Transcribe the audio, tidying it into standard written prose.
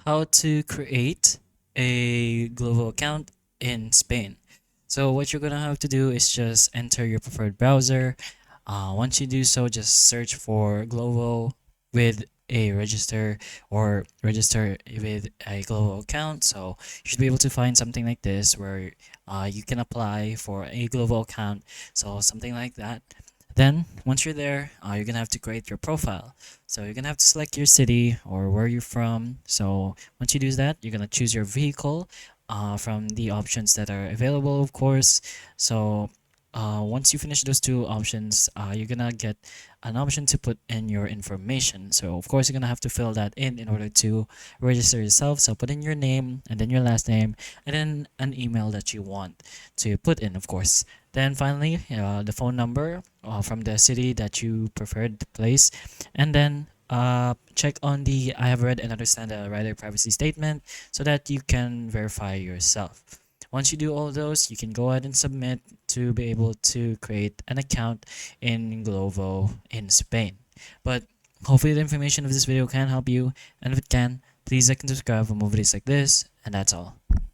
how to create a Glovo account in Spain. So what you're gonna have to do is just enter your preferred browser. Once you do so, just search for Glovo with a register with a Glovo account. So you should be able to find something like this where you can apply for a Glovo account. So something like that. Then once you're there, you're gonna have to create your profile. So you're gonna have to select your city or where you're from. So once you do that, you're gonna choose your vehicle from the options that are available, of course. So once you finish those two options, you're gonna get an option to put in your information. So of course, you're gonna have to fill that in order to register yourself. So put in your name and then your last name and then an email that you want to put in, of course. Then finally, the phone number from the city that you preferred to place, and then check on the I have read and understand the rider privacy statement so that you can verify yourself. Once you do all those, you can go ahead and submit to be able to create an account in Glovo in Spain. But hopefully the information of this video can help you, and if it can, please like and subscribe for more videos like this, and that's all.